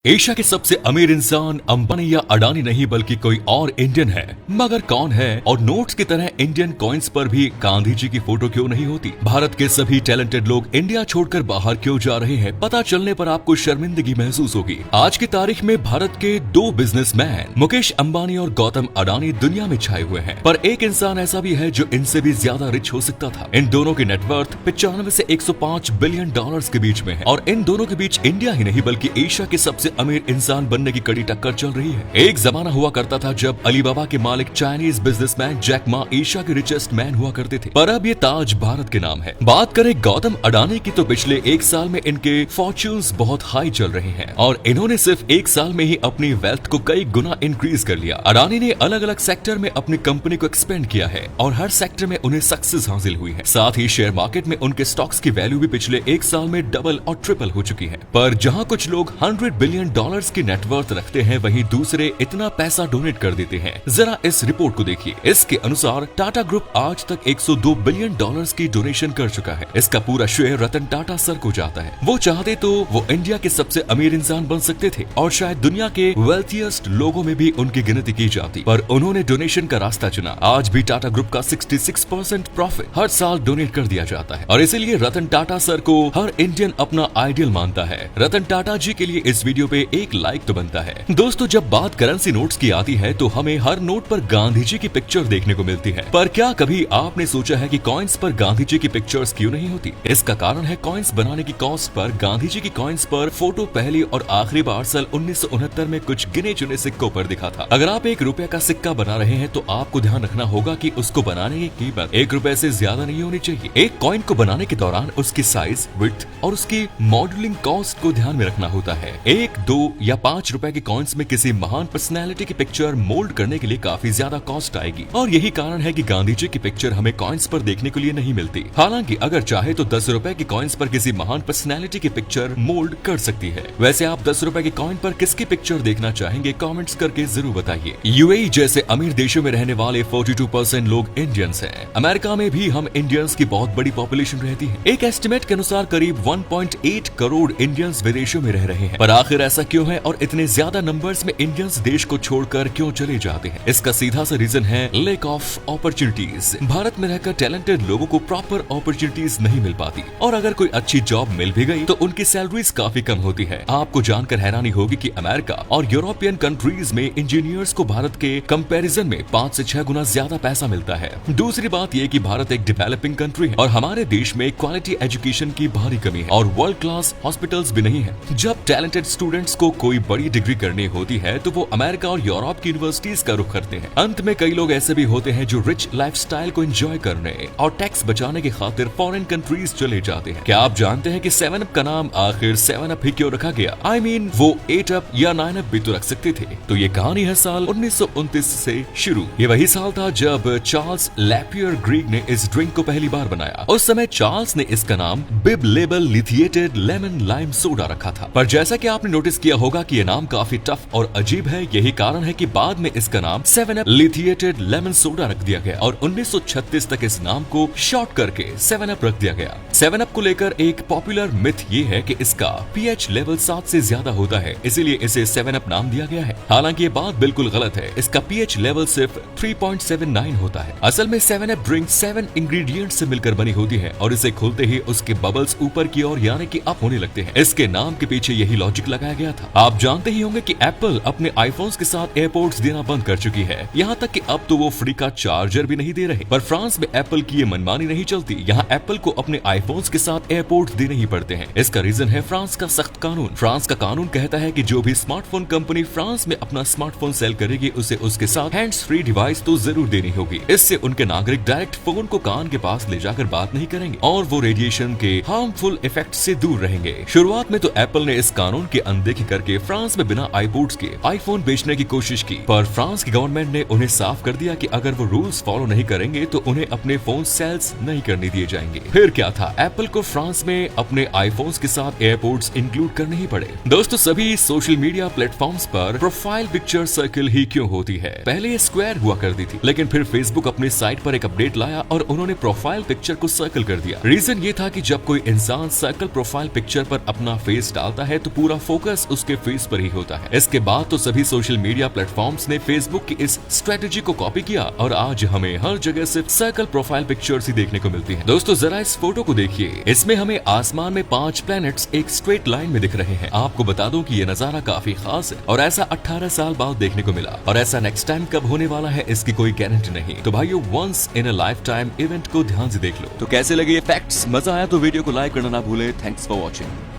Asia के सबसे अमीर इंसान अंबानी या अडानी नहीं बल्कि कोई और इंडियन है। मगर कौन है और नोट्स की तरह इंडियन कॉइन्स पर भी गांधी जी की फोटो क्यों नहीं होती? भारत के सभी टैलेंटेड लोग इंडिया छोड़कर बाहर क्यों जा रहे हैं? पता चलने पर आपको शर्मिंदगी महसूस होगी। आज की तारीख में भारत के दो बिजनेसमैन मुकेश अंबानी और गौतम अडानी दुनिया में छाए हुए हैं, पर एक इंसान ऐसा भी है जो इनसे भी ज्यादा रिच हो सकता था। इन दोनों की नेटवर्थ 95 से 105 बिलियन डॉलर्स के बीच में है और इन दोनों के बीच इंडिया ही नहीं बल्कि एशिया के सबसे अमीर इंसान बनने की कड़ी टक्कर चल रही है। एक जमाना हुआ करता था जब अलीबाबा के मालिक Chinese businessman Jack Ma Asia के रिचेस्ट मैन हुआ करते थे, पर अब ये ताज भारत के नाम है। बात करें गौतम अडानी की तो पिछले एक साल में इनके फॉर्च्यून्स बहुत हाई चल रहे हैं और इन्होंने सिर्फ एक साल में ही अपनी वेल्थ को कई गुना इंक्रीज कर लिया। अडानी ने अलग अलग सेक्टर में अपनी कंपनी को एक्सपेंड किया है और हर सेक्टर में उन्हें सक्सेस हासिल हुई है। साथ ही शेयर मार्केट में उनके स्टॉक्स की वैल्यू भी पिछले एक साल में डबल और ट्रिपल हो चुकी है। पर जहां कुछ लोग 100 बिलियन डॉलर्स की नेटवर्थ रखते हैं, वहीं दूसरे इतना पैसा डोनेट कर देते हैं। जरा इस रिपोर्ट को देखिए। इसके अनुसार टाटा ग्रुप आज तक 102 बिलियन डॉलर्स की डोनेशन कर चुका है। इसका पूरा श्रेय रतन टाटा सर को जाता है। वो चाहते तो वो इंडिया के सबसे अमीर इंसान बन सकते थे और शायद दुनिया के वेल्थिएस्ट लोगों में भी उनकी गिनती की जाती, पर उन्होंने डोनेशन का रास्ता चुना। आज भी टाटा ग्रुप का 66% प्रॉफिट हर साल डोनेट कर दिया जाता है और इसीलिए रतन टाटा सर को हर इंडियन अपना आइडियल मानता है। रतन टाटा जी के लिए इस वीडियो पे एक लाइक तो बनता है। दोस्तों, जब बात करेंसी नोट्स की आती है तो हमें हर नोट पर गांधी जी की पिक्चर देखने को मिलती है, पर क्या कभी आपने सोचा है कि कॉइन्स पर गांधी जी की पिक्चर्स क्यों नहीं होती? इसका कारण है कॉइन्स बनाने की कॉस्ट पर गांधी जी की कॉइन्स पर फोटो पहली और आखिरी बार साल 1969 में कुछ गिने चुने सिक्कों पर दिखा था। अगर आप ₹1 का सिक्का बना रहे हैं तो आपको ध्यान रखना होगा कि उसको बनाने की कीमत ₹1 से ज्यादा नहीं होनी चाहिए। एक कॉइन को बनाने के दौरान उसकी साइज, विड्थ और उसकी मॉडलिंग कॉस्ट को ध्यान में रखना होता है। 1, 2 या ₹5 के कॉइन्स में किसी महान पर्सनैलिटी की पिक्चर मोल्ड करने के लिए काफी ज्यादा कॉस्ट आएगी और यही कारण है कि गांधी जी की पिक्चर हमें कॉइन्स पर देखने के लिए नहीं मिलती। हालांकि अगर चाहे तो ₹10 के कॉइन्स पर किसी महान पर्सनैलिटी की पिक्चर मोल्ड कर सकती है। वैसे आप ₹10 के कॉइन पर किसकी पिक्चर देखना चाहेंगे? कमेंट्स करके जरूर बताइए। यूएई जैसे अमीर देशों में रहने वाले 42% लोग इंडियंस हैं। अमेरिका में भी हम इंडियंस की बहुत बड़ी पॉपुलेशन रहती है। एक एस्टिमेट के अनुसार करीब 1.8 करोड़ इंडियंस विदेशों में रह रहे हैं। पर आखिर ऐसा क्यों है और इतने ज्यादा नंबर्स में इंडियंस देश को छोड़कर क्यों चले जाते हैं? इसका सीधा सा रीजन है लैक ऑफ अपॉर्चुनिटीज। भारत में रहकर टैलेंटेड लोगों को प्रॉपर अपॉर्चुनिटीज नहीं मिल पाती और अगर कोई अच्छी जॉब मिल भी गई तो उनकी सैलरीज काफी कम होती है। आपको जानकर हैरानी होगी कि अमेरिका और यूरोपियन कंट्रीज में इंजीनियर्स को भारत के कंपैरिजन में 5 से 6 गुना ज्यादा पैसा मिलता है। दूसरी बात यह कि भारत एक डेवलपिंग कंट्री है और हमारे देश में क्वालिटी एजुकेशन की भारी कमी है और वर्ल्ड क्लास हॉस्पिटल्स भी नहीं है। जब टैलेंटेड स्टूडेंट्स को कोई बड़ी डिग्री करनी होती है तो वो अमेरिका और यूरोप की यूनिवर्सिटीज का रुख करते हैं। अंत में कई लोग ऐसे भी होते हैं जो रिच लाइफस्टाइल को एंजॉय करने और टैक्स बचाने की खातिर फॉरेन कंट्रीज चले जाते हैं। क्या आप जानते हैं कि 7 अप का नाम आखिर 7 अप ही क्यों रखा गया? I mean, वो 8 अप या 9 अप भी तो रख सकते थे। तो ये कहानी है साल 1929 से शुरू। ये वही साल था जब चार्ल्स लैपियर ग्रीग ने इस ड्रिंक को पहली बार बनाया। उस समय चार्ल्स ने इसका नाम बिब लेबल लिथिएटेड लेमन लाइम सोडा रखा था, पर जैसा कि आपने नोटिस किया होगा कि ये नाम काफी टफ और अजीब है। यही कारण है कि बाद में इसका नाम 7 अप लिथिएटेड लेमन सोडा रख दिया गया और 1936 तक इस नाम को शॉर्ट करके 7 अप रख दिया गया। 7 अप को लेकर एक पॉपुलर मिथ ये है कि इसका पीएच लेवल 7 से ज्यादा होता है, इसीलिए इसे 7 अप नाम दिया गया है। हालांकि ये बात बिल्कुल गलत है। इसका पीएच लेवल सिर्फ 3.79 होता है। असल में 7 अप ड्रिंक 7 इंग्रेडिएंट्स से मिलकर बनी होती है और इसे खोलते ही उसके बबल्स ऊपर की ओर यानी कि अप होने लगते हैं। इसके नाम के पीछे यही लॉजिक लगाया गया था। आप जानते ही होंगे कि एप्पल अपने आईफोन्स के साथ एयरपोर्ट्स देना बंद कर चुकी है। यहाँ तक कि अब तो वो फ्री का चार्जर भी नहीं दे रहे। पर फ्रांस में एप्पल की ये मनमानी नहीं चलती। यहाँ एप्पल को अपने आईफोन्स के साथ एयरपोर्ट्स देने ही पड़ते हैं। इसका रीजन है फ्रांस का सख्त कानून। फ्रांस का कानून कहता है कि जो भी स्मार्टफोन कंपनी फ्रांस में अपना स्मार्टफोन सेल करेगी उसे उसके साथ हैंड्स फ्री डिवाइस तो जरूर देनी होगी। इससे उनके नागरिक डायरेक्ट फोन को कान के पास ले जाकर बात नहीं करेंगे और वो रेडिएशन के हार्मफुल इफेक्ट से दूर रहेंगे। शुरुआत में तो एप्पल ने इस कानून की अनदेखी करके फ्रांस में बिना आईपोड्स के आईफोन बेचने की कोशिश की, पर फ्रांस की गवर्नमेंट ने उन्हें साफ कर दिया कि अगर वो रूल्स फॉलो नहीं करेंगे तो उन्हें अपने फोन सेल्स नहीं करने दिए जाएंगे। फिर क्या था, एप्पल को फ्रांस में अपने आईफोन्स के साथ एयरपोर्ट्स इंक्लूड करने ही पड़े। दोस्तों, सभी सोशल मीडिया प्लेटफॉर्म्स पर प्रोफाइल पिक्चर सर्किल ही क्यों होती है? पहले ये स्क्वायर हुआ करती थी, लेकिन फिर फेसबुक अपनी साइट पर एक अपडेट लाया और उन्होंने प्रोफाइल पिक्चर को सर्कल कर दिया। रीजन ये था कि जब कोई इंसान सर्कल प्रोफाइल पिक्चर पर अपना फेस डालता है तो पूरा फोकस फोकस उसके फेस पर ही होता है। इसके बाद तो सभी सोशल मीडिया प्लेटफॉर्म्स ने फेसबुक की इस स्ट्रेटेजी को कॉपी किया और आज हमें हर जगह सिर्फ सर्कल प्रोफाइल पिक्चर्स ही देखने को मिलती हैं। दोस्तों जरा इस फोटो को देखिए, इसमें हमें आसमान में 5 प्लैनेट्स एक स्ट्रेट लाइन में दिख रहे हैं। आपको बता दूं कि ये नजारा काफी खास है और ऐसा 18 साल बाद देखने को मिला और ऐसा नेक्स्ट टाइम कब होने वाला है इसकी कोई गारंटी नहीं। तो भाइयों once in a lifetime event को ध्यान से देख लो। तो कैसे लगे ये फैक्ट्स? मजा आया तो वीडियो को लाइक करना ना भूले। Thanks for watching.